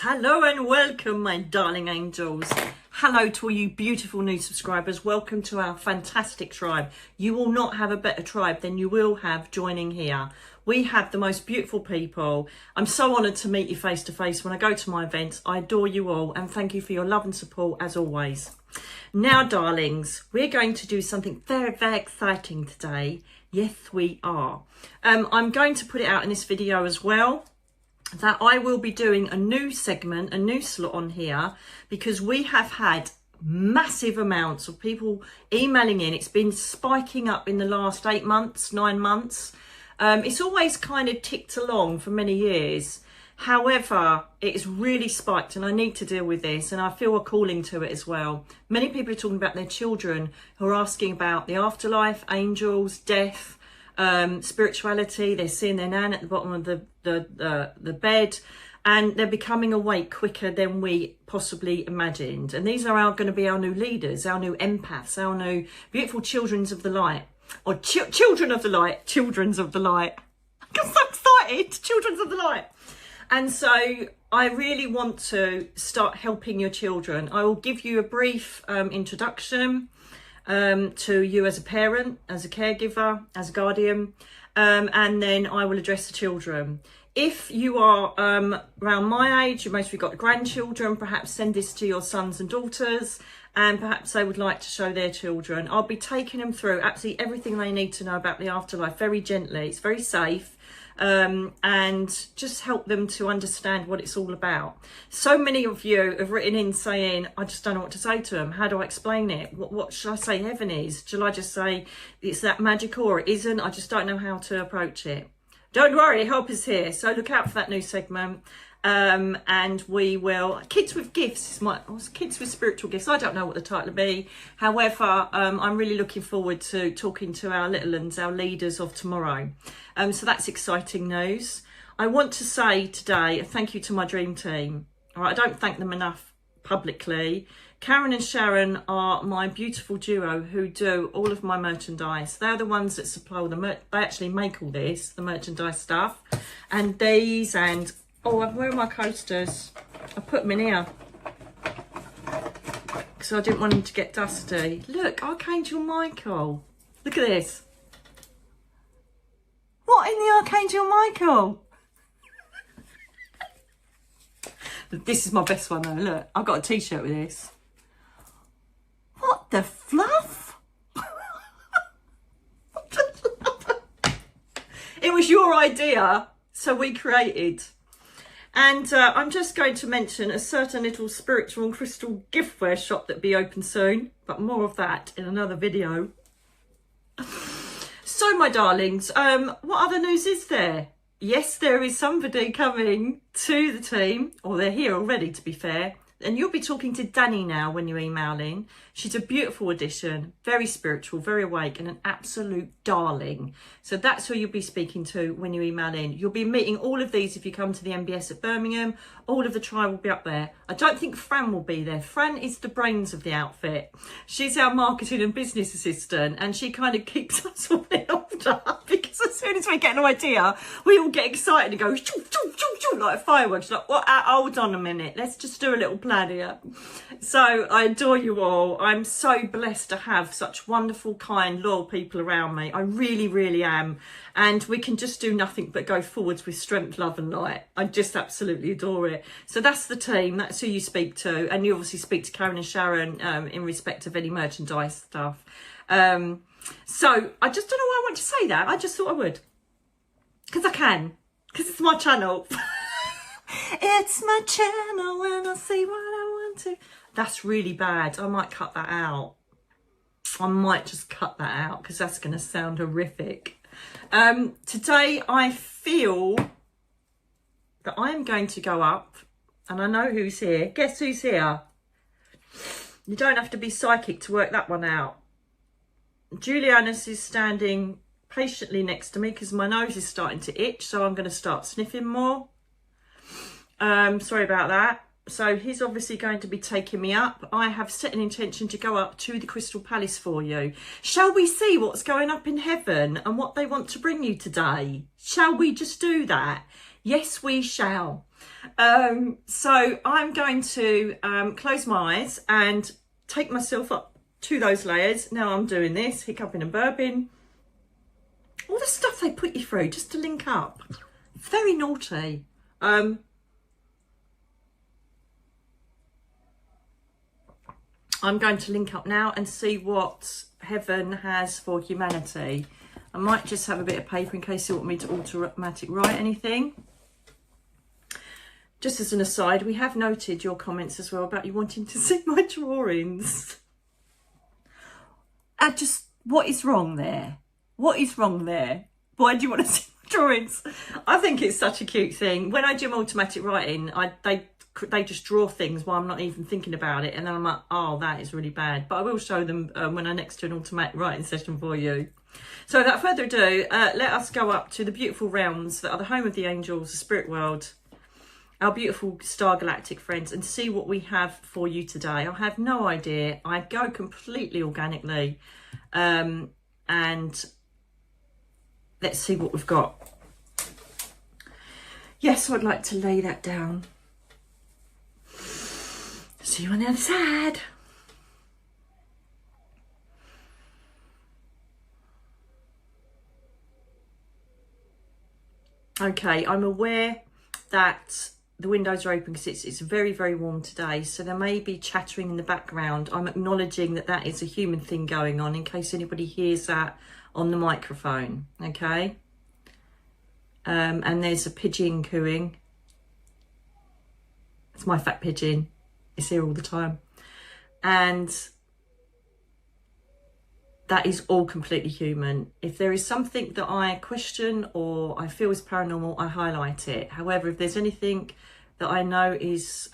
Hello and welcome, my darling angels. Hello to all you beautiful new subscribers. Welcome to our fantastic tribe. You will not have a better tribe than you will have joining here. We have the most beautiful people. I'm so honoured to meet you face to face when I go to my events. I adore you all and thank you for your love and support as always. Now, darlings, we're going to do something very, very exciting today. Yes, we are. I'm going to put it out in this video as well, that I will be doing a new segment, a new slot on here, because we have had massive amounts of people emailing in. It's been spiking up in the last 8 months, 9 months. It's always kind of ticked along for many years. However, it's really spiked and I need to deal with this, and I feel a calling to it as well. Many people are talking about their children who are asking about the afterlife, angels, death, spirituality. They're seeing their nan at the bottom of the bed, and they're becoming awake quicker than we possibly imagined. And these are going to be our new leaders, our new empaths, our new beautiful childrens of the light, or children of the light, childrens of the light. I'm so excited, childrens of the light. And so I really want to start helping your children. I will give you a brief introduction to you as a parent, as a caregiver, as a guardian, and then I will address the children. If you are around my age, you mostly got grandchildren, perhaps send this to your sons and daughters, and perhaps they would like to show their children. I'll be taking them through absolutely everything they need to know about the afterlife very gently. It's very safe. And just help them to understand what it's all about. So many of you have written in saying, I just don't know what to say to them. How do I explain it? What should I say heaven is? Shall I just say it's that magical or it isn't? I just don't know how to approach it. Don't worry, help is here. So look out for that new segment. And we will, kids with gifts, kids with spiritual gifts. I don't know what the title will be. However, I'm really looking forward to talking to our little ones, our leaders of tomorrow. So that's exciting news. I want to say today a thank you to my dream team. All right, I don't thank them enough publicly. Karen and Sharon are my beautiful duo who do all of my merchandise. They're the ones that supply all the they actually make all this, the merchandise stuff, and these and where are my coasters? I put them in here because I didn't want them to get dusty. Look, Archangel Michael. Look at this. What in the Archangel Michael? This is my best one though. Look, I've got a t-shirt with this. What the fluff? It was your idea, so we created. And I'm just going to mention a certain little spiritual and crystal giftware shop that'll be open soon, but more of that in another video. So, my darlings, what other news is there? Yes, there is somebody coming to the team, or they're here already, to be fair. And you'll be talking to Danny now when you email in. She's a beautiful addition, very spiritual, very awake, and an absolute darling. So that's who you'll be speaking to when you email in. You'll be meeting all of these if you come to the MBS at Birmingham. All of the tribe will be up there. I don't think Fran will be there. Fran is the brains of the outfit. She's our marketing and business assistant, and she kind of keeps us all held up because as soon as we get an idea, we all get excited and go shoo, shoo, shoo, shoo, like fireworks. Like, what? Hold on a minute. Let's just do a little plan here. So I adore you all. I'm so blessed to have such wonderful, kind, loyal people around me. I really, really am. And we can just do nothing but go forwards with strength, love and light. I just absolutely adore it. So that's the team. That's who you speak to. And you obviously speak to Karen and Sharon in respect of any merchandise stuff. So I just don't know why I want to say that. I just thought I would. Because I can. Because it's my channel. It's my channel and I say what I want to. That's really bad. I might cut that out. I might just cut that out because that's going to sound horrific. Today I feel that I am going to go up, and I know who's here. Guess who's here? You don't have to be psychic to work that one out. Julianus is standing patiently next to me because my nose is starting to itch, so I'm going to start sniffing more. Sorry about that. So he's obviously going to be taking me up. I have set an intention to go up to the Crystal Palace for you. Shall we see what's going up in heaven and what they want to bring you today? Shall we just do that? Yes, we shall. So I'm going to close my eyes and take myself up to those layers. Now I'm doing this, hiccuping and burping. All the stuff they put you through just to link up. Very naughty. I'm going to link up now and see what heaven has for humanity. I might just have a bit of paper in case you want me to automatic write anything. Just as an aside, we have noted your comments as well about you wanting to see my drawings. What is wrong there? What is wrong there? Why do you want to see my drawings? I think it's such a cute thing. When I do automatic writing, they just draw things while I'm not even thinking about it, and then I'm like, oh, that is really bad. But I will show them when I next do an automatic writing session for you. So without further ado, let us go up to the beautiful realms that are the home of the angels, the spirit world, our beautiful star galactic friends, and see what we have for you today. I have no idea. I go completely organically, and let's see what we've got. Yes, I'd like to lay that down. See you on the other side. Okay, I'm aware that the windows are open because it's very, very warm today. So there may be chattering in the background. I'm acknowledging that that is a human thing going on in case anybody hears that on the microphone, okay? And there's a pigeon cooing. It's my fat pigeon. It's here all the time. And that is all completely human. If there is something that I question or I feel is paranormal, I highlight it. However, if there's anything that I know is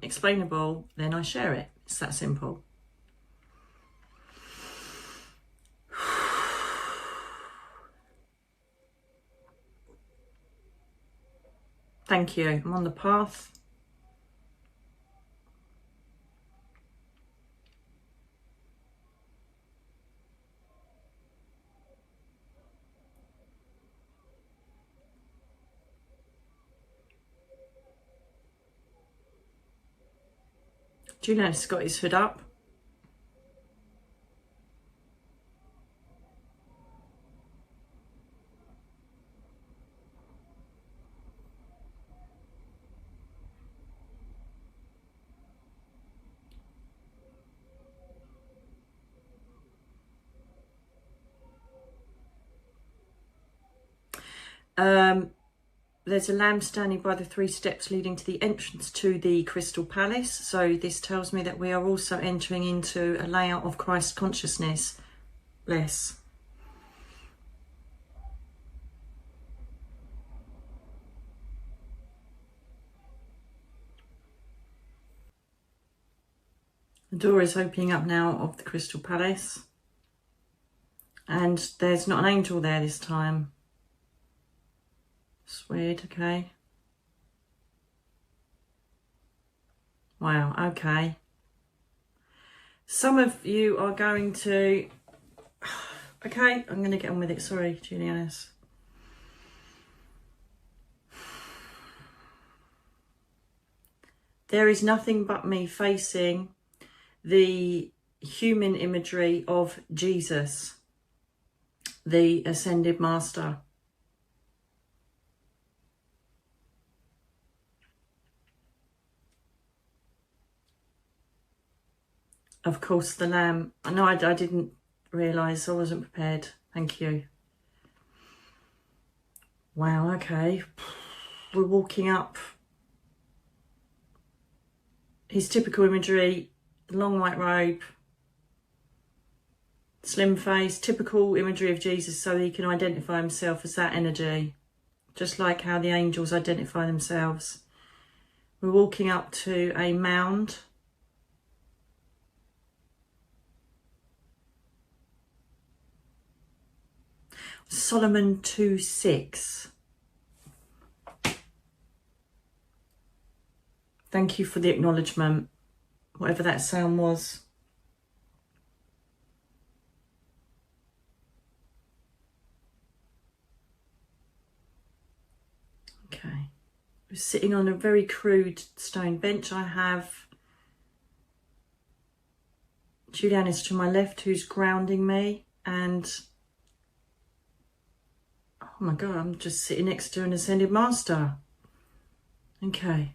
explainable, then I share it. It's that simple. Thank you. I'm on the path. Julian's got his hood up. There's a lamb standing by the 3 steps leading to the entrance to the Crystal Palace. So this tells me that we are also entering into a layout of Christ consciousness. Bless. The door is opening up now of the Crystal Palace. And there's not an angel there this time. It's weird, okay. Wow, okay. Some of you are going to... Okay, I'm going to get on with it. Sorry, Julianus. There is nothing but me facing the human imagery of Jesus, the ascended master. Of course, the lamb. No, I didn't realise. I wasn't prepared. Thank you. Wow, okay. We're walking up. His typical imagery, long white robe, slim face, typical imagery of Jesus so he can identify himself as that energy. Just like how the angels identify themselves. We're walking up to a mound. Solomon 2:6. Thank you for the acknowledgement, whatever that sound was. Okay. sitting on a very crude stone bench. I have Julian is to my left, who's grounding me, and oh my God, I'm just sitting next to an Ascended Master. Okay.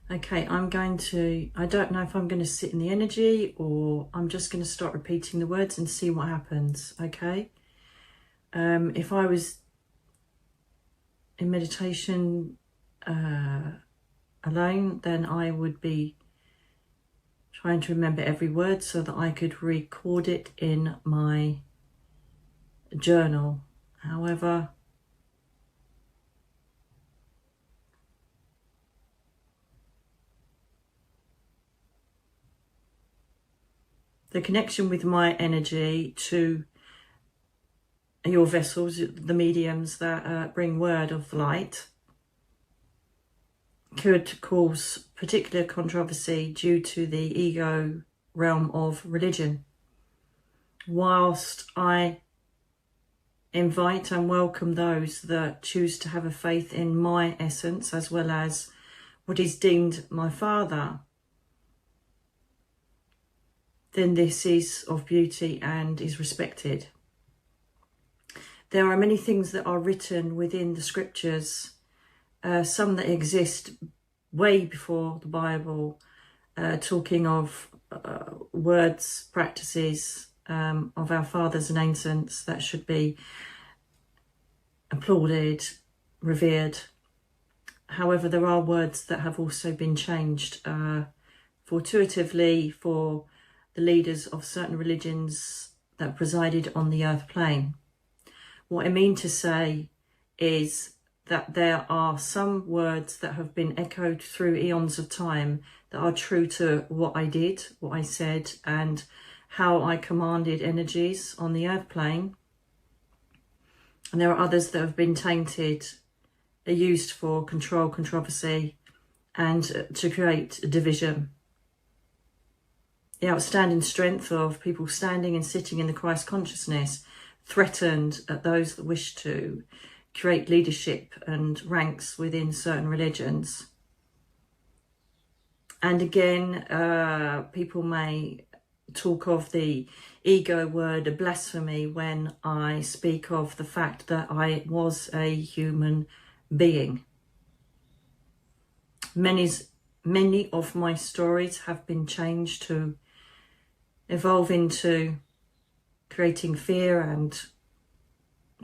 Okay, I don't know if I'm going to sit in the energy or I'm just going to start repeating the words and see what happens, okay? If I was in meditation alone, then I would be trying to remember every word so that I could record it in my journal. However, the connection with my energy to your vessels, the mediums that bring word of light, could cause particular controversy due to the ego realm of religion. Whilst I invite and welcome those that choose to have a faith in my essence as well as what is deemed my Father, then this is of beauty and is respected. There are many things that are written within the scriptures, some that exist way before the Bible, talking of words, practices of our fathers and ancients that should be applauded, revered. However, there are words that have also been changed fortuitively for the leaders of certain religions that presided on the earth plane. What I mean to say is that there are some words that have been echoed through eons of time that are true to what I did, what I said, and how I commanded energies on the earth plane. And there are others that have been tainted, are used for control, controversy, and to create division. The outstanding strength of people standing and sitting in the Christ consciousness threatened at those that wish to create leadership and ranks within certain religions. And again, people may talk of the ego word, a blasphemy, when I speak of the fact that I was a human being. Many of my stories have been changed to evolve into creating fear and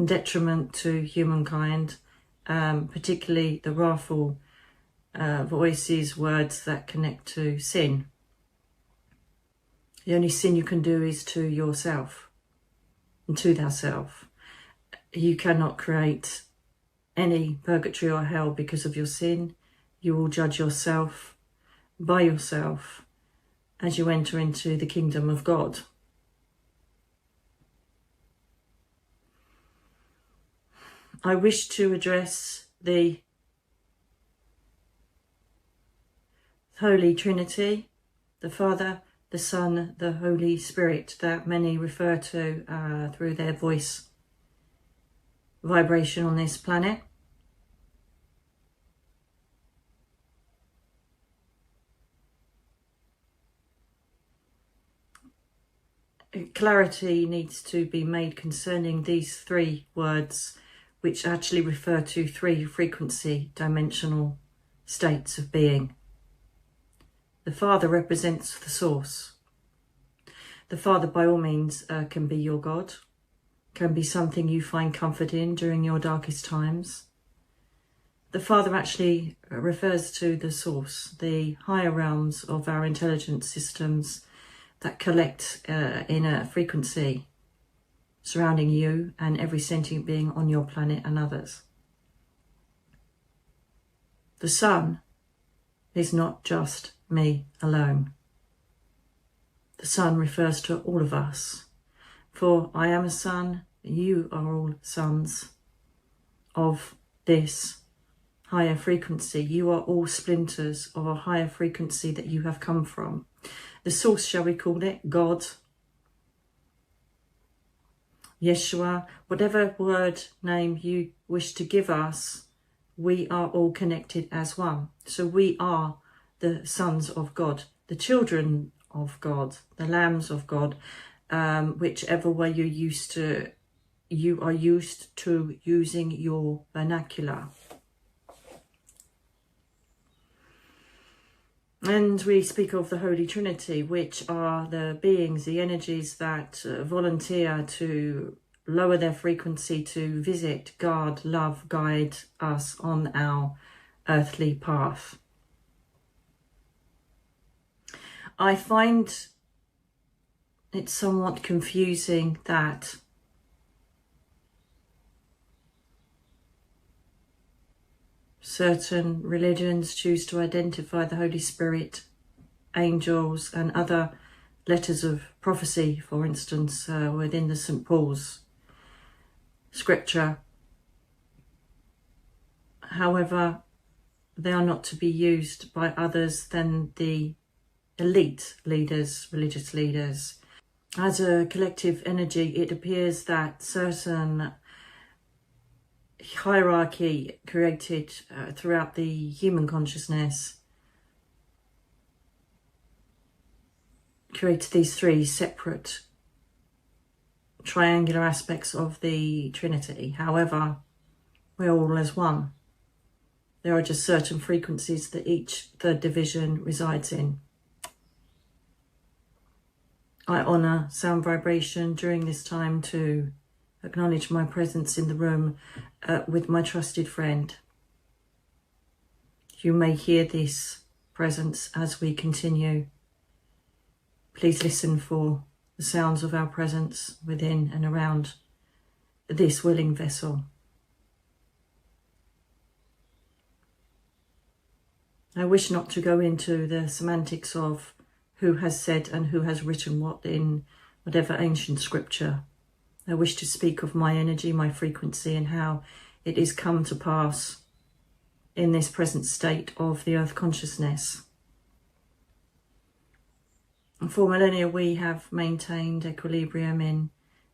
detriment to humankind, particularly the wrathful voices, words that connect to sin. The only sin you can do is to yourself and to thyself. You cannot create any purgatory or hell because of your sin. You will judge yourself by yourself as you enter into the kingdom of God. I wish to address the Holy Trinity, the Father, the Son, the Holy Spirit, that many refer to through their voice vibration on this planet. Clarity needs to be made concerning these three words, which actually refer to three frequency dimensional states of being. The Father represents the source. The Father, by all means, can be your God, can be something you find comfort in during your darkest times. The Father actually refers to the source, the higher realms of our intelligence systems that collect in a frequency surrounding you and every sentient being on your planet and others. The Son is not just me alone. The Son refers to all of us. For I am a son, you are all sons of this higher frequency. You are all splinters of a higher frequency that you have come from. The source, shall we call it, God, Yeshua, whatever word name you wish to give us, we are all connected as one. So we are the sons of God, the children of God, the lambs of God, whichever way you are used to using your vernacular. And we speak of the Holy Trinity, which are the beings, the energies that volunteer to lower their frequency to visit, guard, love, guide us on our earthly path. I find it somewhat confusing that certain religions choose to identify the Holy Spirit, angels and other letters of prophecy, for instance, within the St. Paul's scripture. However, they are not to be used by others than the elite leaders, religious leaders. As a collective energy, it appears that certain hierarchy created throughout the human consciousness created these three separate triangular aspects of the Trinity. However, we're all as one. There are just certain frequencies that each third division resides in. I honour sound vibration during this time to acknowledge my presence in the room with my trusted friend. You may hear this presence as we continue. Please listen for the sounds of our presence within and around this willing vessel. I wish not to go into the semantics of who has said and who has written what in whatever ancient scripture. I wish to speak of my energy, my frequency, and how it is come to pass in this present state of the earth consciousness. And for millennia, we have maintained equilibrium in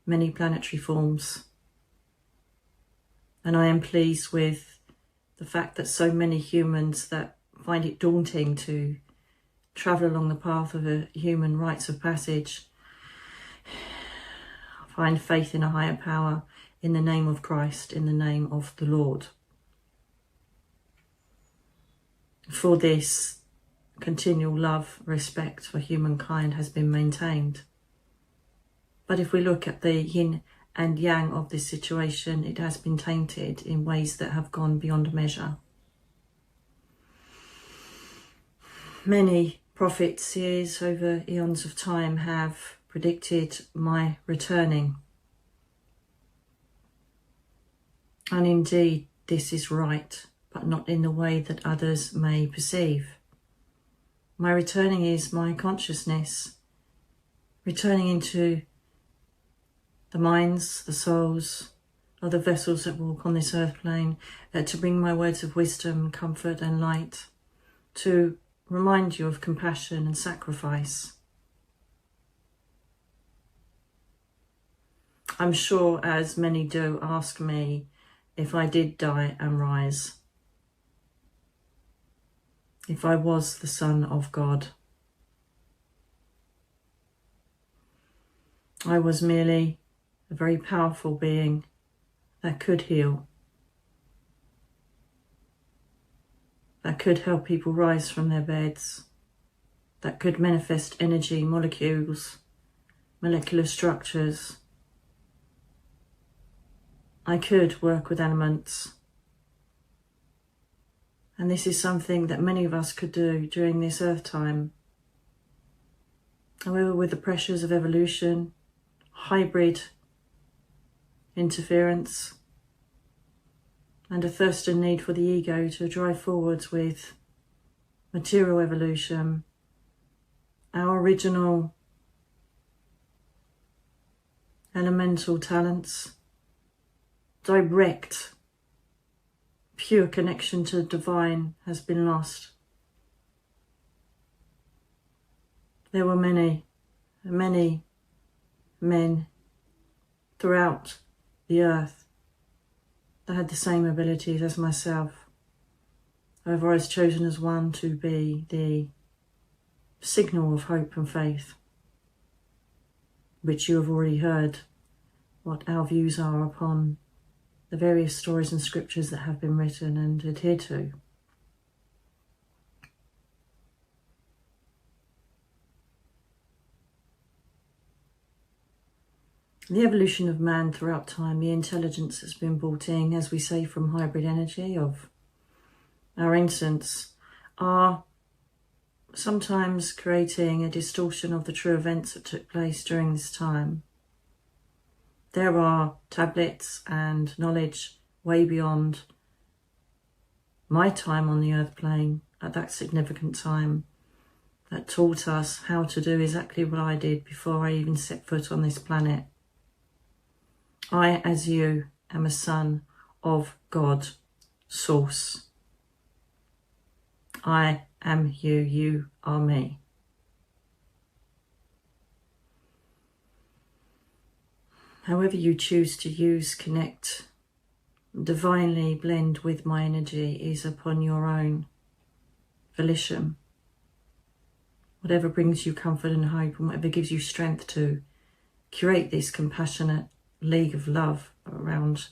many planetary forms. And I am pleased with the fact that so many humans that find it daunting to travel along the path of a human rites of passage find faith in a higher power, in the name of Christ, in the name of the Lord. For this, continual love, respect for humankind has been maintained. But if we look at the yin and yang of this situation, it has been tainted in ways that have gone beyond measure. Many prophets, seers over eons of time have predicted my returning. And indeed, this is right, but not in the way that others may perceive. My returning is my consciousness, returning into the minds, the souls of the vessels that walk on this earth plane, to bring my words of wisdom, comfort and light, to remind you of compassion and sacrifice. I'm sure, as many do, ask me if I did die and rise, if I was the Son of God. I was merely a very powerful being that could heal, that could help people rise from their beds, that could manifest energy, molecules, molecular structures. I could work with elements. And this is something that many of us could do during this earth time. However, with the pressures of evolution, hybrid interference, and a thirst and need for the ego to drive forwards with material evolution, our original elemental talents, direct, pure connection to the divine has been lost. There were many men throughout the earth that had the same abilities as myself. However, I was chosen as one to be the signal of hope and faith, which you have already heard what our views are upon the various stories and scriptures that have been written and adhered to. The evolution of man throughout time, the intelligence that's been brought in, as we say, from hybrid energy of our ancients, are sometimes creating a distortion of the true events that took place during this time. There are tablets and knowledge way beyond my time on the earth plane at that significant time that taught us how to do exactly what I did before I even set foot on this planet. I, as you, am a son of God, Source. I am you, you are me. However you choose to use, connect, divinely blend with my energy is upon your own volition. Whatever brings you comfort and hope, and whatever gives you strength to curate this compassionate league of love around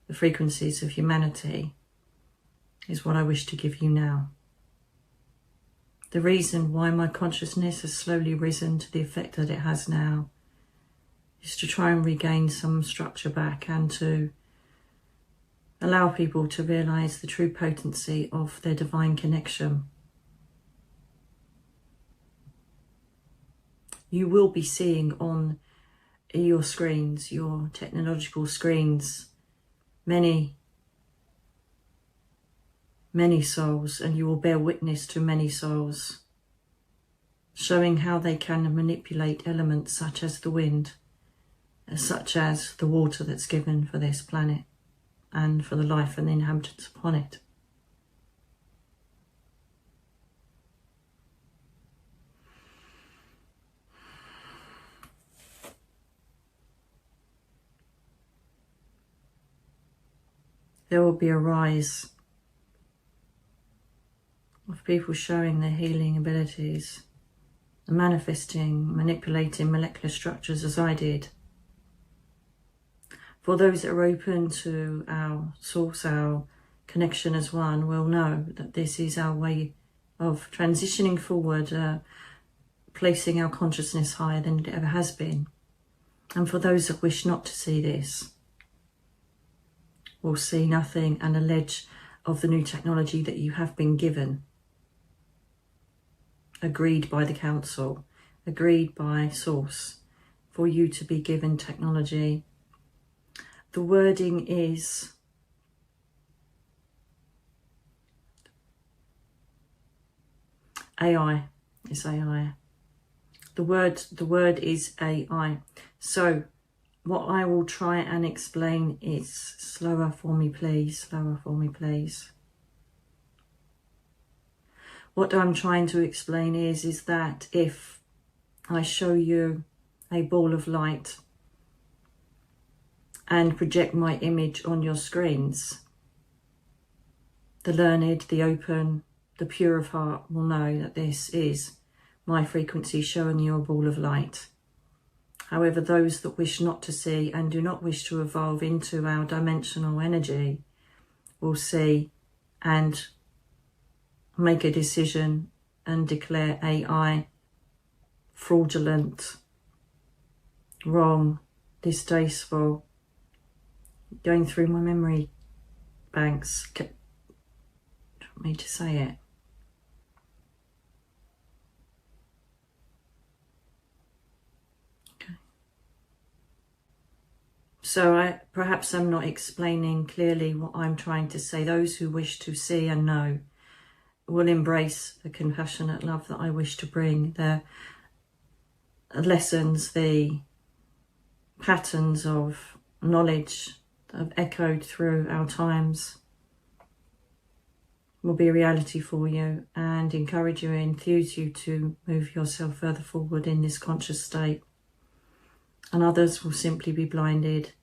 the frequencies of humanity, is what I wish to give you now. The reason why my consciousness has slowly risen to the effect that it has now is to try and regain some structure back and to allow people to realise the true potency of their divine connection. You will be seeing on your screens, your technological screens, many souls, and you will bear witness to many souls, showing how they can manipulate elements such as the wind, such as the water that's given for this planet and for the life and the inhabitants upon it. There will be a rise of people showing their healing abilities, manifesting, manipulating molecular structures as I did. For those that are open to our source, our connection as one, will know that this is our way of transitioning forward, placing our consciousness higher than it ever has been. And for those that wish not to see this, will see nothing and a ledge of the new technology that you have been given, agreed by the council, agreed by source, for you to be given technology. The wording is AI. It's AI. The word is AI. So what I will try and explain is slower for me, please. Slower for me, please. What I'm trying to explain is that if I show you a ball of light and project my image on your screens, the learned, the open, the pure of heart will know that this is my frequency showing you a ball of light. However, those that wish not to see and do not wish to evolve into our dimensional energy will see and make a decision and declare AI fraudulent, wrong, distasteful. Going through my memory banks. Do you want me to say it? Okay. So perhaps I'm not explaining clearly what I'm trying to say. Those who wish to see and know will embrace the compassionate love that I wish to bring, the lessons, the patterns of knowledge that have echoed through our times will be a reality for you and encourage you and enthuse you to move yourself further forward in this conscious state. and others will simply be blinded,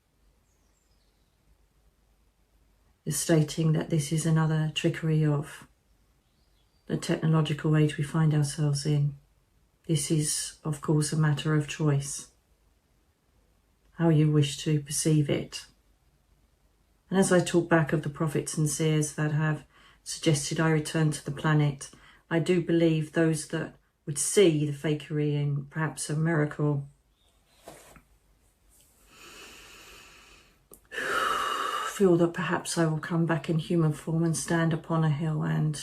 stating that this is another trickery of the technological age we find ourselves in. This is, of course, a matter of choice, how you wish to perceive it. And as I talk back of the prophets and seers that have suggested I return to the planet, I do believe those that would see the fakery in perhaps a miracle feel that perhaps I will come back in human form and stand upon a hill and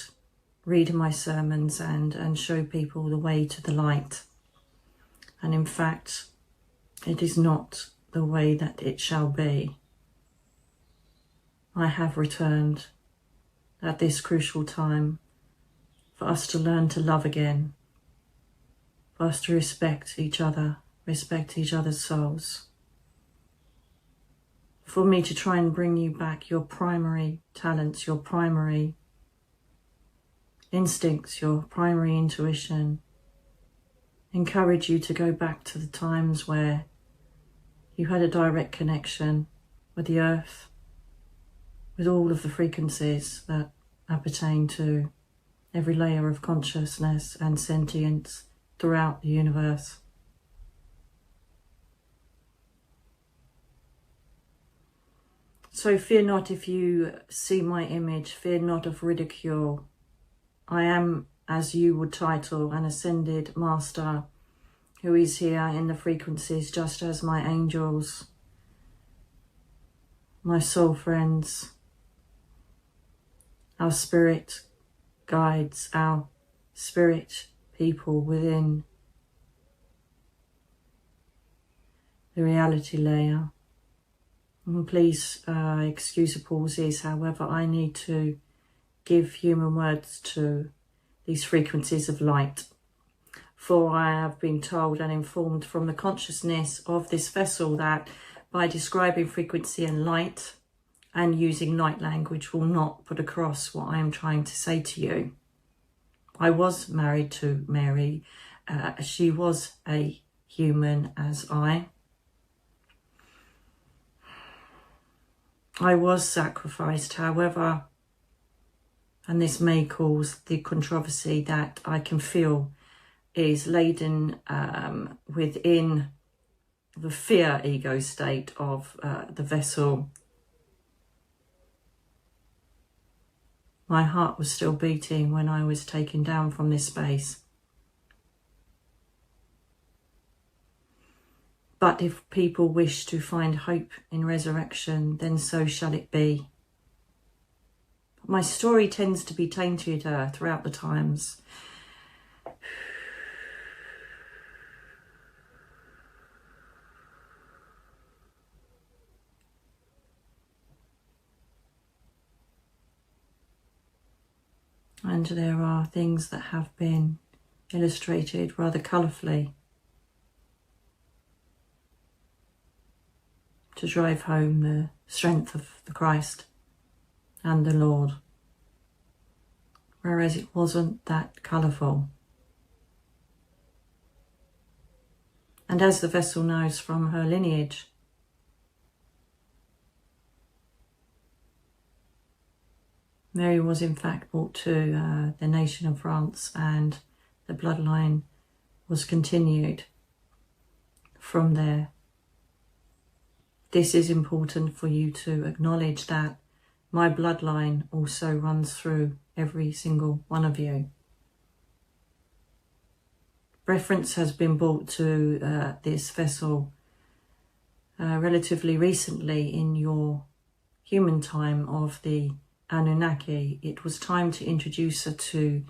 read my sermons and show people the way to the light. And in fact, it is not the way that it shall be. I have returned at this crucial time for us to learn to love again, for us to respect each other, respect each other's souls, for me to try and bring you back your primary talents, your primary instincts, your primary intuition, encourage you to go back to the times where you had a direct connection with the earth, with all of the frequencies that appertain to every layer of consciousness and sentience throughout the universe. So fear not if you see my image, fear not of ridicule. I am, as you would title, an ascended master who is here in the frequencies just as my angels, my soul friends, our spirit guides, our spirit people within the reality layer. And please excuse the pauses, however, I need to give human words to these frequencies of light. For I have been told and informed from the consciousness of this vessel that by describing frequency and light and using light language will not put across what I am trying to say to you. I was married to Mary. She was a human as I. I was sacrificed, however, and this may cause the controversy that I can feel is laden within the fear ego state of the vessel. My heart was still beating when I was taken down from this space. But if people wish to find hope in resurrection, then so shall it be. But my story tends to be tainted throughout the times. And there are things that have been illustrated rather colourfully to drive home the strength of the Christ and the Lord, whereas it wasn't that colourful. And as the vessel knows from her lineage, Mary was in fact brought to the nation of France, and the bloodline was continued from there. This is important for you to acknowledge that my bloodline also runs through every single one of you. Reference has been brought to this vessel relatively recently in your human time of the Anunnaki. It was time to introduce her to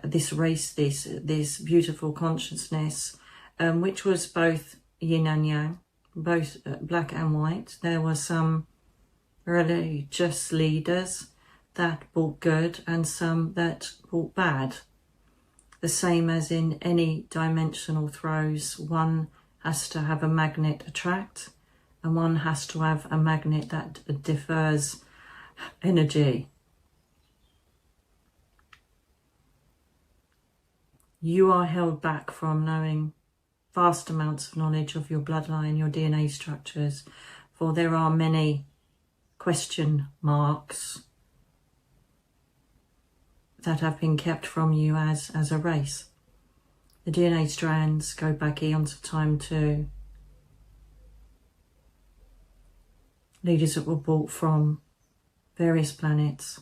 this race, this beautiful consciousness, which was both yin and yang, both black and white. There were some religious leaders that brought good and some that brought bad. The same as in any dimensional throws, one has to have a magnet attract and one has to have a magnet that differs energy. You are held back from knowing vast amounts of knowledge of your bloodline, your DNA structures, for there are many question marks that have been kept from you as a race. The DNA strands go back eons of time to leaders that were brought from various planets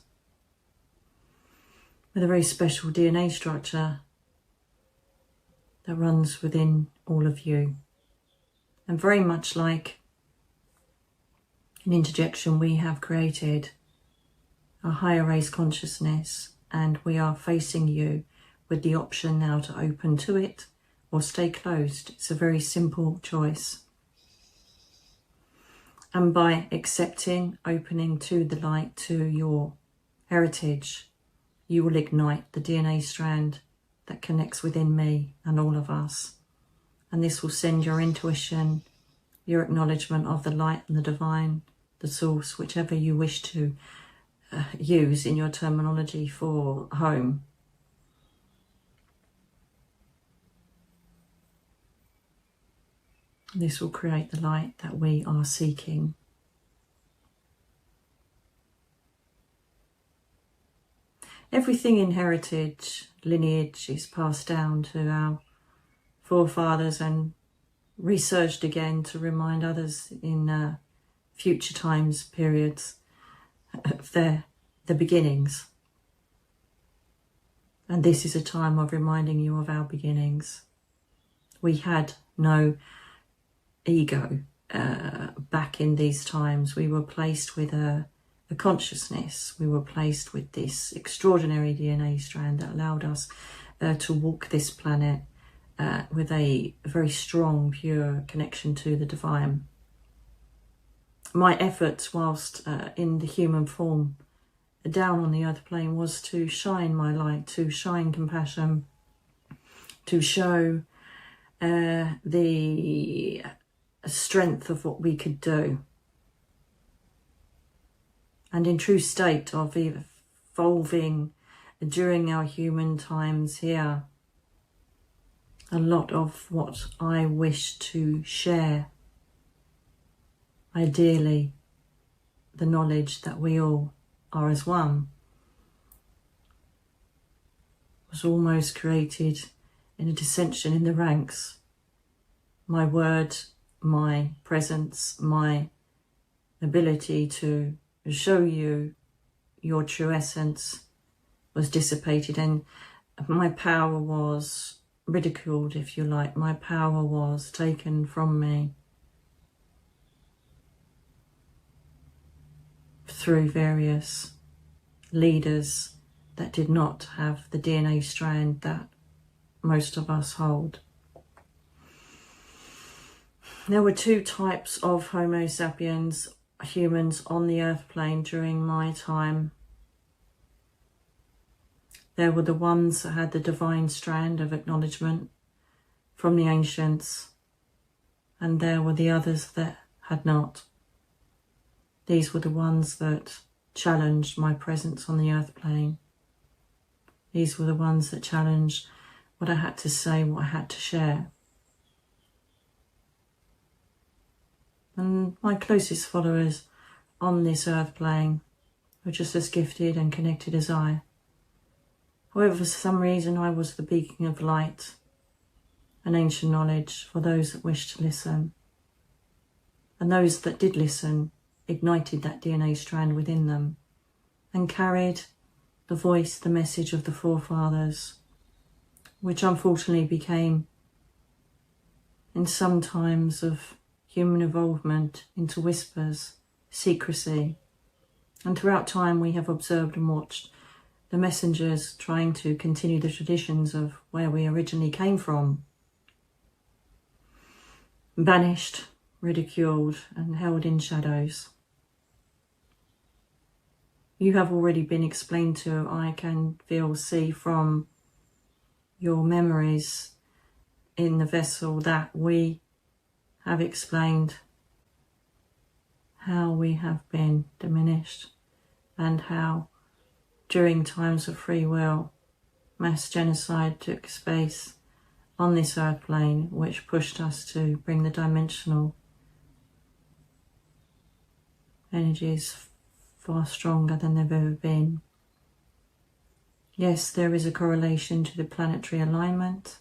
with a very special DNA structure that runs within all of you. And very much like an interjection, we have created a higher race consciousness, and we are facing you with the option now to open to it or stay closed. It's a very simple choice. And by accepting, opening to the light, to your heritage, you will ignite the DNA strand that connects within me and all of us. And this will send your intuition, your acknowledgement of the light and the divine, the source, whichever you wish to use in your terminology for home. This will create the light that we are seeking. Everything in heritage, lineage is passed down to our forefathers and researched again to remind others in future times, periods, of their beginnings. And this is a time of reminding you of our beginnings. We had no ego back in these times. We were placed with a consciousness. We were placed with this extraordinary DNA strand that allowed us to walk this planet with a very strong, pure connection to the divine. My efforts whilst in the human form down on the earth plane was to shine my light, to shine compassion, to show the strength of what we could do. And in true state of evolving during our human times here, a lot of what I wish to share, ideally the knowledge that we all are as one, was almost created in a dissension in the ranks. My word, my presence, my ability to show you your true essence was dissipated, and my power was ridiculed, if you like. My power was taken from me through various leaders that did not have the DNA strand that most of us hold. There were two types of Homo sapiens, humans on the earth plane during my time. There were the ones that had the divine strand of acknowledgement from the ancients, and there were the others that had not. These were the ones that challenged my presence on the earth plane. These were the ones that challenged what I had to say, what I had to share. And my closest followers on this earth plane were just as gifted and connected as I. However, for some reason, I was the beacon of light and ancient knowledge for those that wished to listen. And those that did listen ignited that DNA strand within them and carried the voice, the message of the forefathers, which unfortunately became, in some times of human involvement, into whispers, secrecy. And throughout time we have observed and watched the messengers trying to continue the traditions of where we originally came from, banished, ridiculed, and held in shadows. You have already been explained to, I can feel, see from your memories in the vessel that we have explained how we have been diminished and how during times of free will mass genocide took space on this earth plane, which pushed us to bring the dimensional energies far stronger than they've ever been. Yes, there is a correlation to the planetary alignment.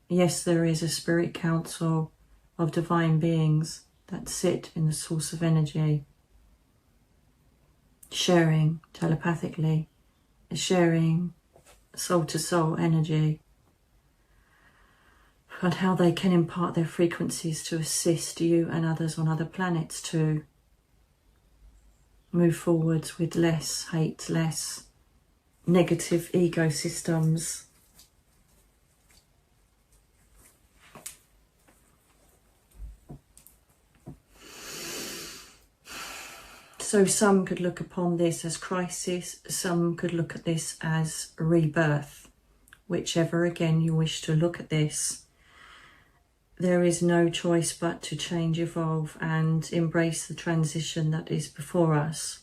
Yes, there is a spirit council of divine beings that sit in the source of energy, sharing telepathically, sharing soul-to-soul energy, and how they can impart their frequencies to assist you and others on other planets to move forwards with less hate, less negative ecosystems. So some could look upon this as crisis, some could look at this as rebirth. Whichever again you wish to look at this, there is no choice but to change, evolve and embrace the transition that is before us.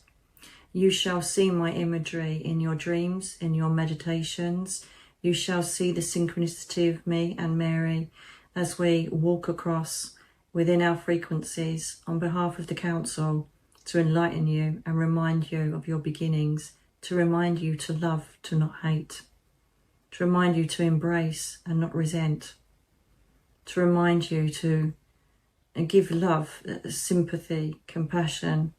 You shall see my imagery in your dreams, in your meditations. You shall see the synchronicity of me and Mary as we walk across within our frequencies on behalf of the Council to enlighten you and remind you of your beginnings, to remind you to love, to not hate, to remind you to embrace and not resent, to remind you to give love, sympathy, compassion,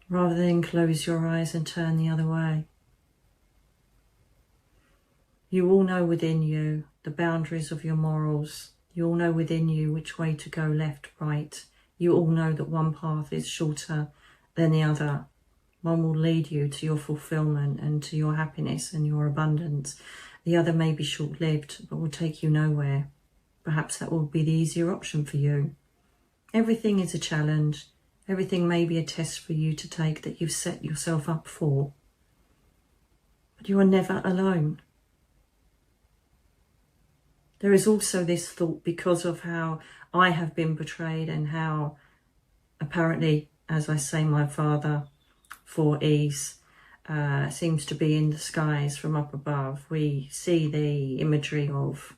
rather than close your eyes and turn the other way. You all know within you the boundaries of your morals. You all know within you which way to go, left, right. You all know that one path is shorter than the other. One will lead you to your fulfillment and to your happiness and your abundance. The other may be short-lived, but will take you nowhere. Perhaps that will be the easier option for you. Everything is a challenge. Everything may be a test for you to take that you've set yourself up for. But you are never alone. There is also this thought, because of how I have been portrayed and how apparently, as I say, my father, for ease, seems to be in the skies from up above. We see the imagery of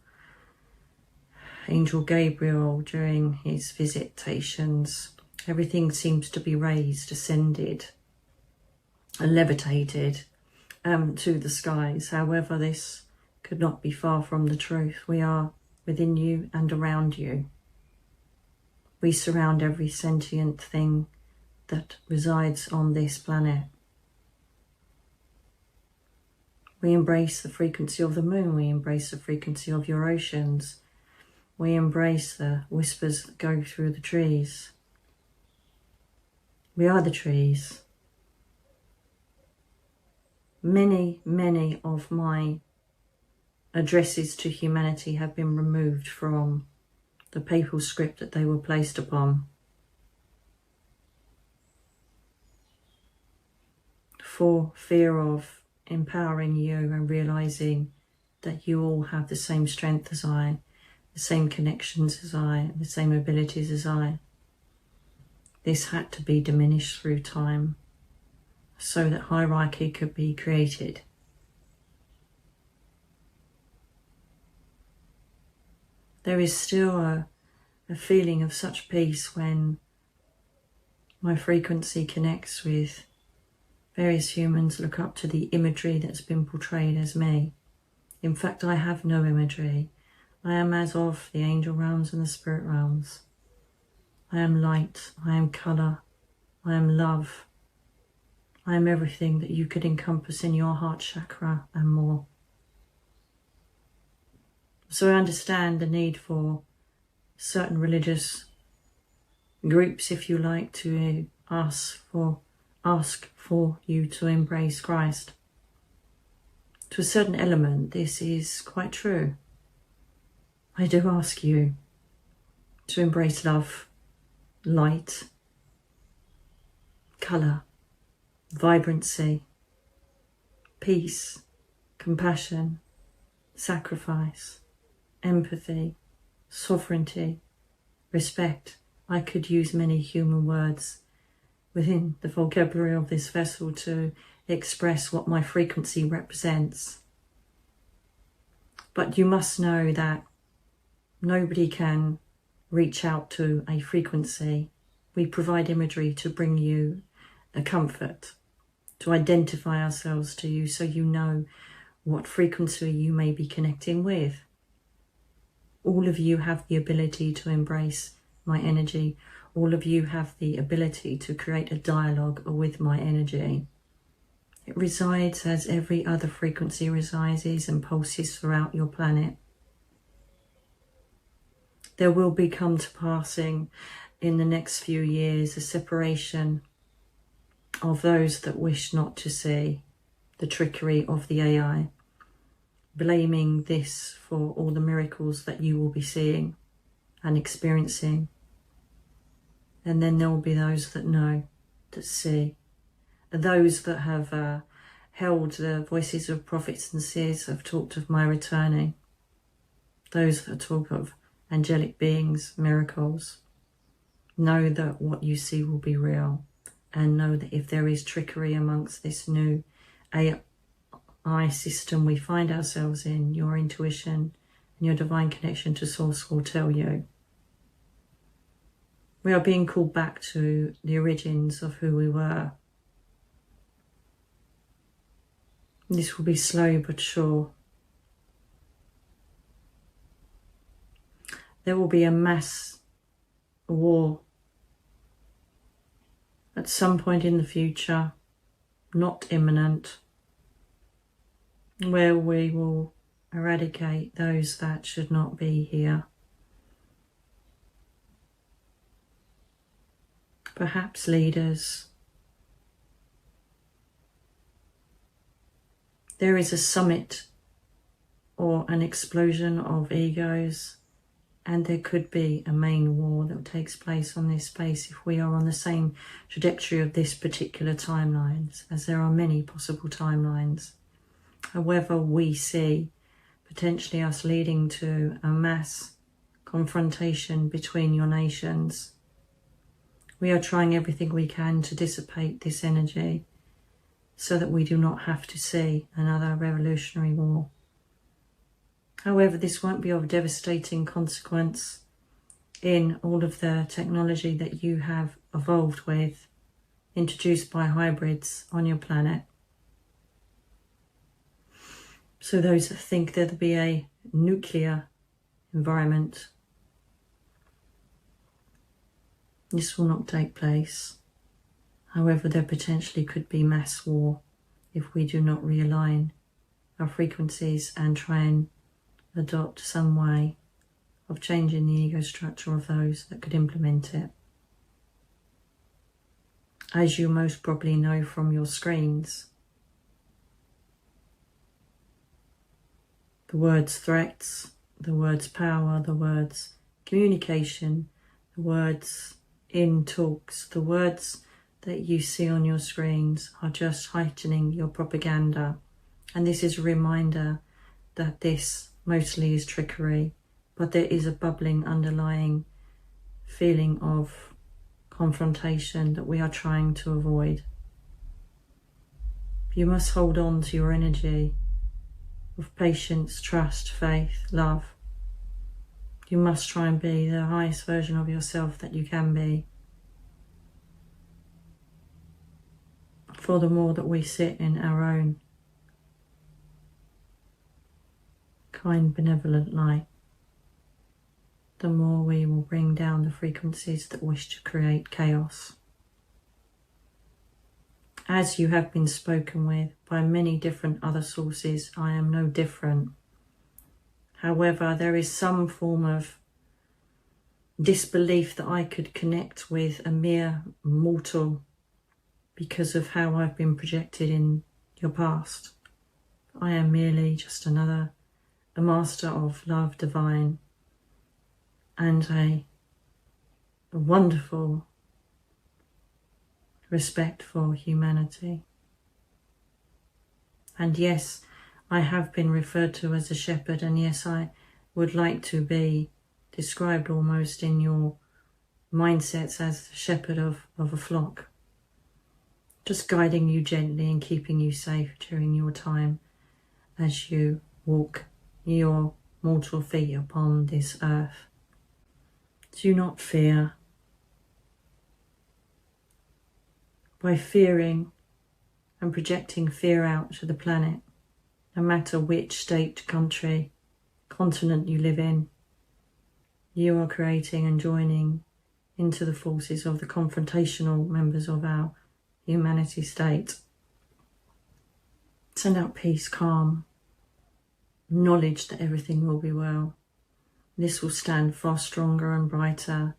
Angel Gabriel during his visitations. Everything seems to be raised, ascended, and levitated to the skies. However, this could not be far from the truth. We are within you and around you. We surround every sentient thing that resides on this planet. We embrace the frequency of the moon. We embrace the frequency of your oceans. We embrace the whispers that go through the trees. We are the trees. Many, many of my addresses to humanity have been removed from the papal script that they were placed upon, for fear of empowering you and realizing that you all have the same strength as I, the same connections as I, the same abilities as I. This had to be diminished through time so that hierarchy could be created. There is still a feeling of such peace when my frequency connects with various humans, look up to the imagery that's been portrayed as me. In fact, I have no imagery. I am as of the angel realms and the spirit realms. I am light, I am colour, I am love. I am everything that you could encompass in your heart chakra and more. So I understand the need for certain religious groups, if you like, to ask for you to embrace Christ. To a certain element, this is quite true. I do ask you to embrace love, light, colour, vibrancy, peace, compassion, sacrifice, empathy, sovereignty, respect. I could use many human words within the vocabulary of this vessel to express what my frequency represents. But you must know that nobody can reach out to a frequency. We provide imagery to bring you a comfort, to identify ourselves to you so you know what frequency you may be connecting with. All of you have the ability to embrace my energy. All of you have the ability to create a dialogue with my energy. It resides as every other frequency resides and pulses throughout your planet. There will be come to passing in the next few years a separation of those that wish not to see the trickery of the AI, blaming this for all the miracles that you will be seeing and experiencing. And then there will be those that know, that see, and those that have held the voices of prophets and seers have talked of my returning. Those that talk of angelic beings, miracles, know that what you see will be real, and know that if there is trickery amongst this new AI system we find ourselves in, your intuition and your divine connection to source will tell you. We are being called back to the origins of who we were. This will be slow but sure. There will be a mass war at some point in the future, not imminent, where we will eradicate those that should not be here. Perhaps leaders. There is a summit or an explosion of egos, and there could be a main war that takes place on this space if we are on the same trajectory of this particular timelines, as there are many possible timelines. However, we see potentially us leading to a mass confrontation between your nations. We are trying everything we can to dissipate this energy so that we do not have to see another revolutionary war. However, this won't be of devastating consequence in all of the technology that you have evolved with, introduced by hybrids on your planet. So those that think there'll be a nuclear environment, this will not take place. However, there potentially could be mass war if we do not realign our frequencies and try and adopt some way of changing the ego structure of those that could implement it. As you most probably know from your screens, the words threats, the words power, the words communication, the words in talks, the words that you see on your screens are just heightening your propaganda. And this is a reminder that this mostly is trickery, but there is a bubbling underlying feeling of confrontation that we are trying to avoid. You must hold on to your energy of patience, trust, faith, love. You must try and be the highest version of yourself that you can be. For the more that we sit in our own kind, benevolent light, the more we will bring down the frequencies that wish to create chaos. As you have been spoken with by many different other sources, I am no different. However, there is some form of disbelief that I could connect with a mere mortal because of how I've been projected in your past. I am merely just a master of love divine and a wonderful respect for humanity. And yes, I have been referred to as a shepherd, and yes, I would like to be described almost in your mindsets as the shepherd of a flock, just guiding you gently and keeping you safe during your time as you walk your mortal feet upon this earth. Do not fear. By fearing and projecting fear out to the planet, no matter which state, country, continent you live in, you are creating and joining into the forces of the confrontational members of our humanity state. Send out peace, calm, knowledge that everything will be well. This will stand far stronger and brighter,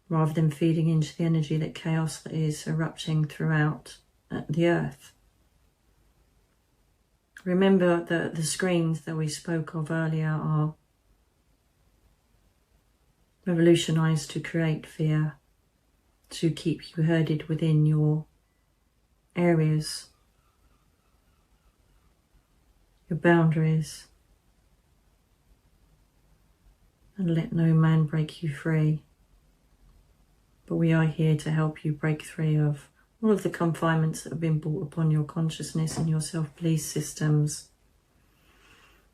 rather than feeding into the energy, that chaos that is erupting throughout the earth. Remember that the screens that we spoke of earlier are revolutionized to create fear, to keep you herded within your areas, your boundaries, and let no man break you free. But we are here to help you break free of all of the confinements that have been brought upon your consciousness and your self-belief systems,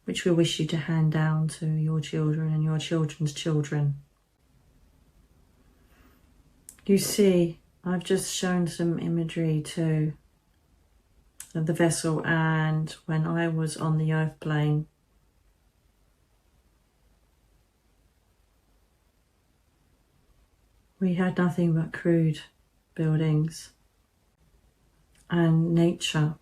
which we wish you to hand down to your children and your children's children. You see, I've just shown some imagery too of the vessel, and when I was on the earth plane, we had nothing but crude buildings and nature.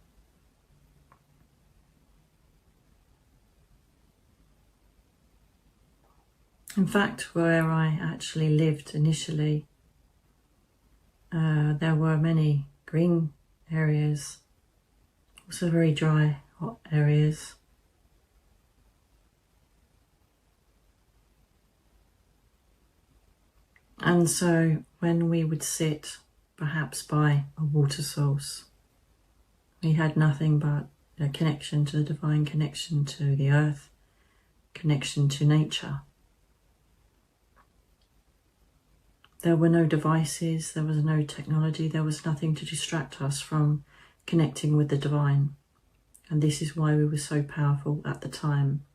In fact, where I actually lived initially, there were many green areas, also very dry, hot areas. And so when we would sit perhaps by a water source, we had nothing but a connection to the divine, connection to the earth, connection to nature. There were no devices, there was no technology, there was nothing to distract us from connecting with the divine. And this is why we were so powerful at the time.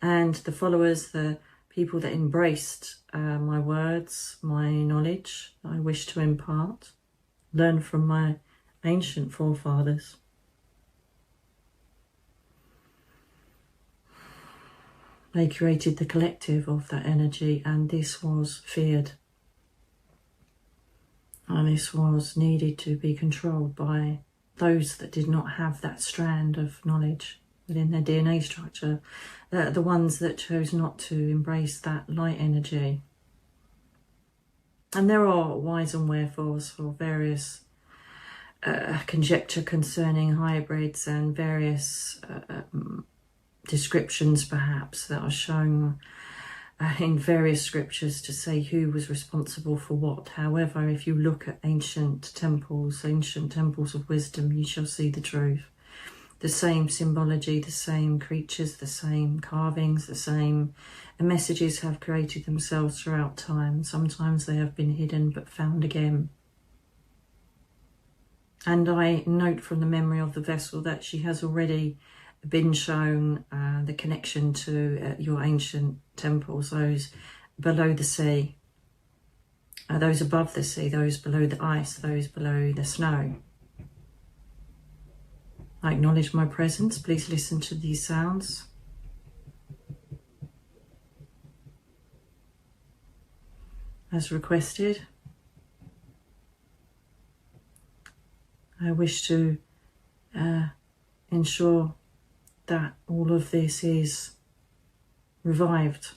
And the followers, the people that embraced my words, my knowledge that I wish to impart, learn from my ancient forefathers. They created the collective of that energy, and this was feared. And this was needed to be controlled by those that did not have that strand of knowledge within their DNA structure, the ones that chose not to embrace that light energy. And there are whys and wherefores for various conjecture concerning hybrids and various descriptions perhaps that are shown in various scriptures to say who was responsible for what. However, if you look at ancient temples of wisdom, you shall see the truth. The same symbology, the same creatures, the same carvings, the same messages have created themselves throughout time. Sometimes they have been hidden but found again. And I note from the memory of the vessel that she has already been shown the connection to your ancient temples, those below the sea, those above the sea, those below the ice, those below the snow. I acknowledge my presence. Please listen to these sounds. As requested, I wish to ensure that all of this is revived.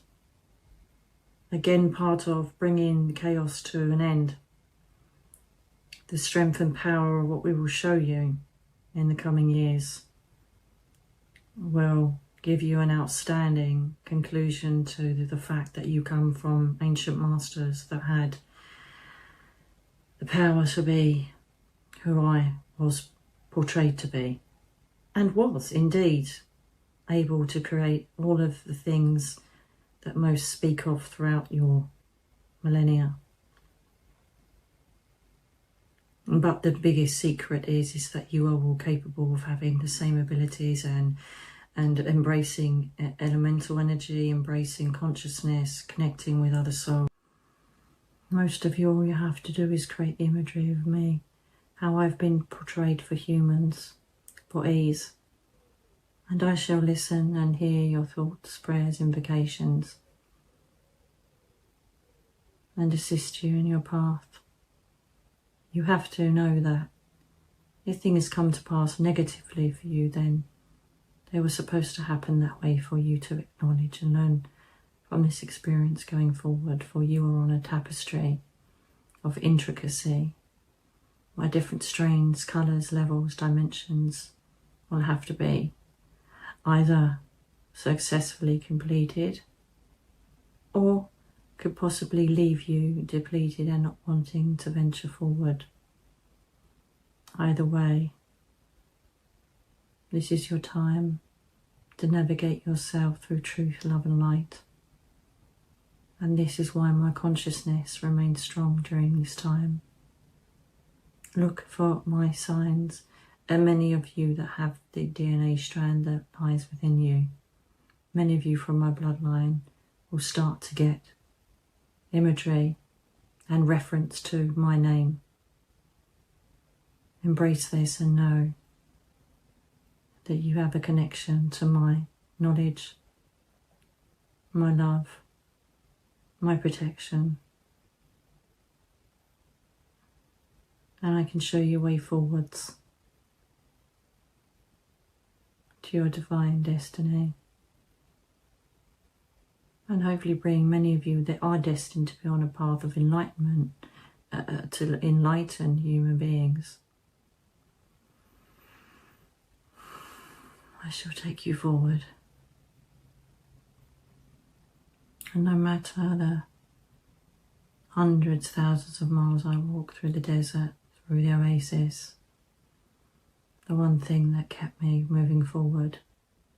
Again, part of bringing chaos to an end. The strength and power of what we will show you in the coming years will give you an outstanding conclusion to the fact that you come from ancient masters that had the power to be who I was portrayed to be, and was indeed able to create all of the things that most speak of throughout your millennia. But the biggest secret is that you are all capable of having the same abilities and and embracing elemental energy, embracing consciousness, connecting with other souls. Most of you, all you have to do is create the imagery of me, how I've been portrayed for humans, for ease. And I shall listen and hear your thoughts, prayers, invocations, and assist you in your path. You have to know that if things come to pass negatively for you, then they were supposed to happen that way for you to acknowledge and learn from this experience going forward. For you are on a tapestry of intricacy, where different strains, colours, levels, dimensions will have to be either successfully completed or could possibly leave you depleted and not wanting to venture forward. Either way, this is your time to navigate yourself through truth, love and light. And this is why my consciousness remains strong during this time. Look for my signs, and many of you that have the DNA strand that lies within you, many of you from my bloodline will start to get imagery and reference to my name. Embrace this and know that you have a connection to my knowledge, my love, my protection, and I can show you a way forwards to your divine destiny, and hopefully bring many of you that are destined to be on a path of enlightenment, to enlighten human beings. I shall take you forward. And no matter the hundreds, thousands of miles I walked through the desert, through the oasis, the one thing that kept me moving forward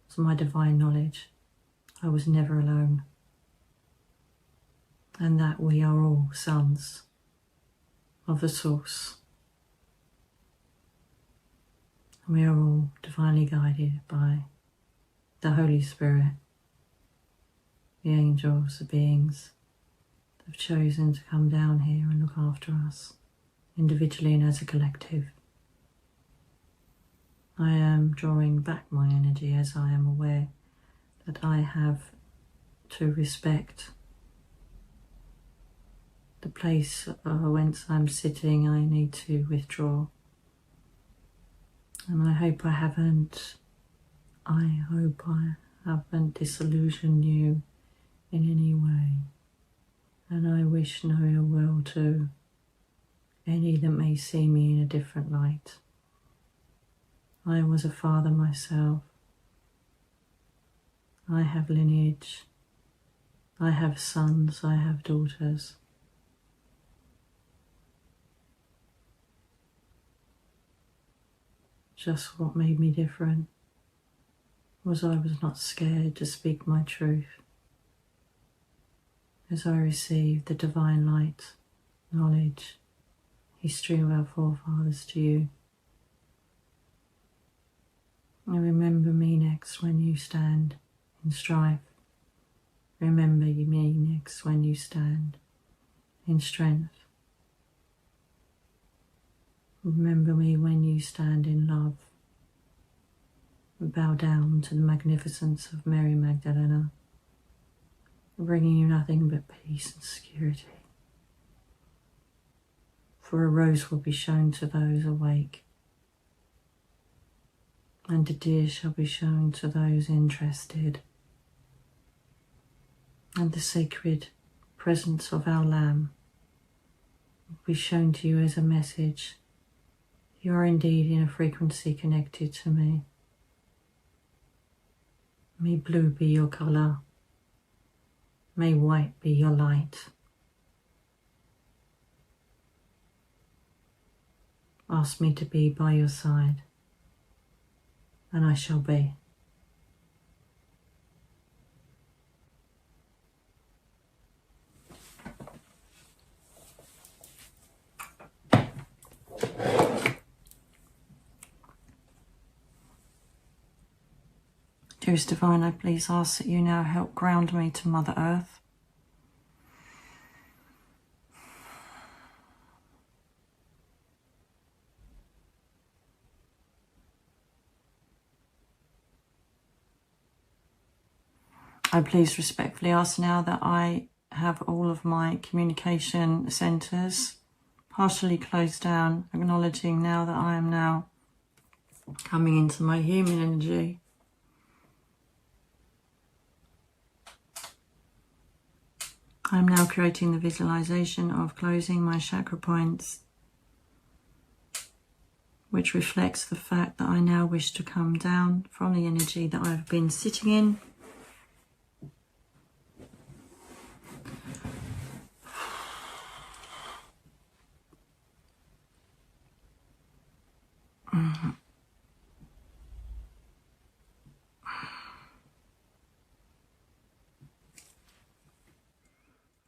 was my divine knowledge. I was never alone. And that we are all sons of the Source. And we are all divinely guided by the Holy Spirit, the angels, the beings that have chosen to come down here and look after us, individually and as a collective. I am drawing back my energy as I am aware that I have to respect the place whence I'm sitting. I need to withdraw. And I hope I haven't disillusioned you in any way. And I wish no ill will to any that may see me in a different light. I was a father myself. I have lineage. I have sons, I have daughters. Just what made me different was I was not scared to speak my truth, as I received the divine light, knowledge, history of our forefathers to you. And remember me next when you stand in strife. Remember me next when you stand in strength. Remember me when you stand in love. Bow down to the magnificence of Mary Magdalena, bringing you nothing but peace and security. For a rose will be shown to those awake, and a deer shall be shown to those interested, and the sacred presence of our Lamb will be shown to you as a message. You are indeed in a frequency connected to me. May blue be your colour. May white be your light. Ask me to be by your side, and I shall be. Dearest Divine, I please ask that you now help ground me to Mother Earth. I please respectfully ask now that I have all of my communication centres partially closed down, acknowledging now that I am now coming into my human energy. I am now creating the visualization of closing my chakra points, which reflects the fact that I now wish to come down from the energy that I've been sitting in.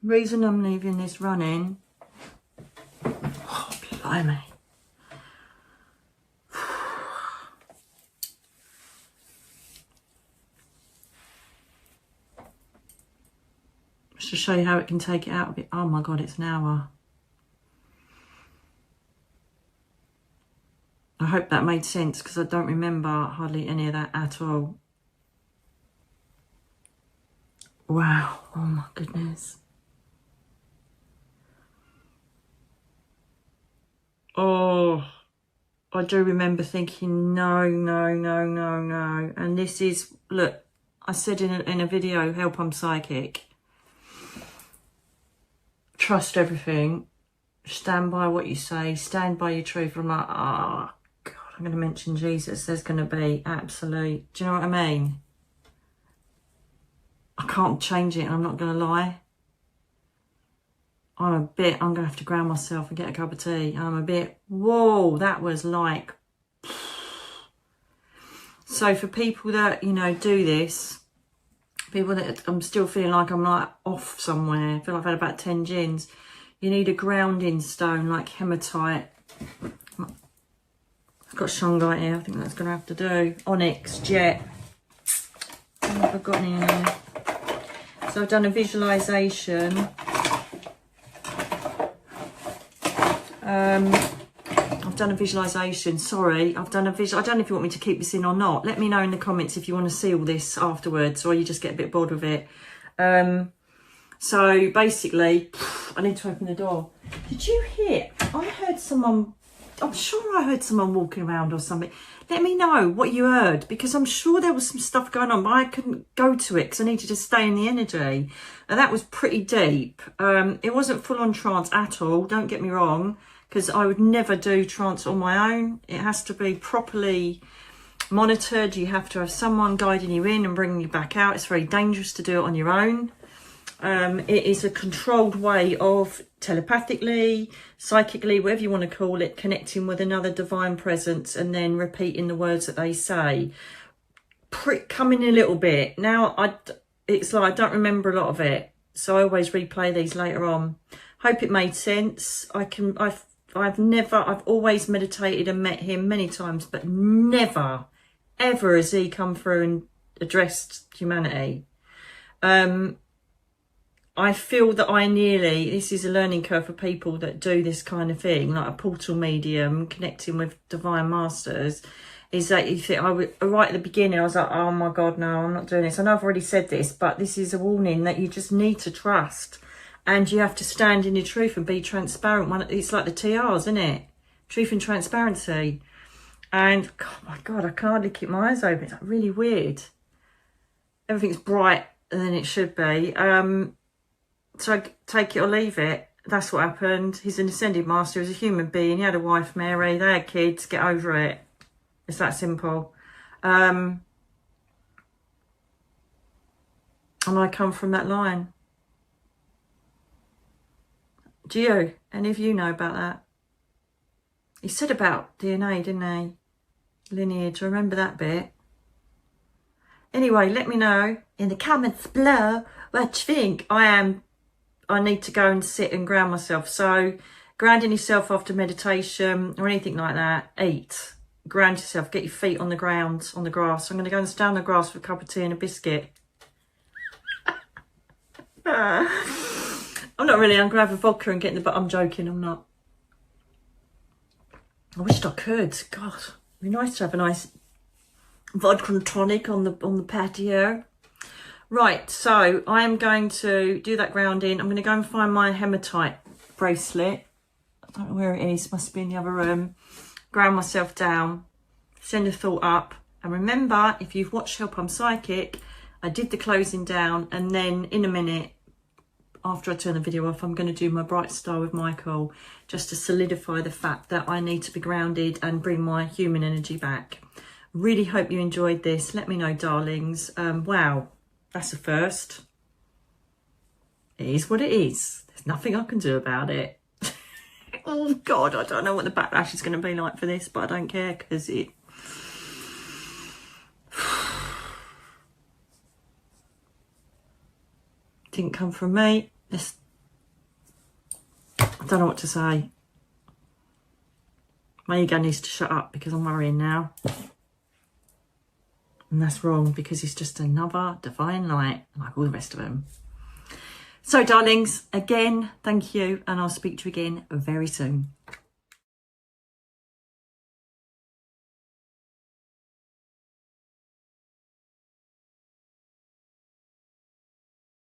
Reason I'm leaving this running, oh blimey, just to show you how it can take it out a bit. Oh my god, it's an hour. I hope that made sense, because I don't remember hardly any of that at all. Wow, oh my goodness. Oh, I do remember thinking, no, no, no, no, no. And this is, look, I said in a video, help, I'm psychic. Trust everything. Stand by what you say. Stand by your truth. I'm like, oh, God, I'm going to mention Jesus. There's going to be absolute, do you know what I mean? I can't change it, and I'm not going to lie. I'm going to have to ground myself and get a cup of tea. I'm a bit, whoa, that was like. So for people that, you know, do this, people that I'm still feeling like I'm like off somewhere, I feel like I've had about 10 gins, you need a grounding stone like hematite. I've got shungite here, I think that's going to have to do. Onyx, jet. What have I got in here? So I've done a visualisation. I've done a visualisation, sorry, I've done a visual. I don't know if you want me to keep this in or not. Let me know in the comments if you want to see all this afterwards, or you just get a bit bored with it. So basically, I need to open the door. Did you hear? I heard someone, I'm sure I heard someone walking around or something. Let me know what you heard, because I'm sure there was some stuff going on, but I couldn't go to it because I needed to stay in the energy. And that was pretty deep. It wasn't full on trance at all, don't get me wrong, because I would never do trance on my own. It has to be properly monitored. You have to have someone guiding you in and bringing you back out. It's very dangerous to do it on your own. It is a controlled way of telepathically, psychically, whatever you want to call it, connecting with another divine presence and then repeating the words that they say. Coming a little bit. Now, it's like I don't remember a lot of it, so I always replay these later on. Hope it made sense. I've always meditated and met him many times, but never, ever has he come through and addressed humanity. I feel that this is a learning curve for people that do this kind of thing, like a portal medium, connecting with divine masters, is that you think, right at the beginning, I was like, oh my God, no, I'm not doing this. I know I've already said this, but this is a warning that you just need to trust, and you have to stand in your truth and be transparent. It's like the TRs, isn't it? Truth and transparency. And, oh my God, I can hardly keep my eyes open. It's like really weird. Everything's bright than it should be. So take it or leave it. That's what happened. He's an ascended master. He's a human being. He had a wife, Mary. They had kids. Get over it. It's that simple. And I come from that line. Do you? Any of you know about that? He said about DNA, didn't he? Lineage. I remember that bit. Anyway, let me know in the comments below what you think. I need to go and sit and ground myself. So grounding yourself after meditation or anything like that, eat. ground yourself, get your feet on the ground, on the grass. I'm going to go and stand on the grass with a cup of tea and a biscuit. I'm not really, I'm going to have a vodka and get in the, but I'm joking, I'm not. I wished I could. God, it'd be nice to have a nice vodka and tonic on the patio. Right, so I am going to do that grounding. I'm going to go and find my hematite bracelet. I don't know where it is. Must be in the other room. Ground myself down. Send a thought up. And remember, if you've watched Help I'm Psychic, I did the closing down, and then in a minute, after I turn the video off, I'm going to do my Bright Star with Michael, just to solidify the fact that I need to be grounded and bring my human energy back. Really hope you enjoyed this. Let me know, darlings. Wow, that's a first. It is what it is. There's nothing I can do about it. Oh God, I don't know what the backlash is going to be like for this, but I don't care, because it... didn't come from me. I don't know what to say. My ego needs to shut up because I'm worrying now. And that's wrong, because it's just another divine light like all the rest of them. So darlings, again, thank you, and I'll speak to you again very soon.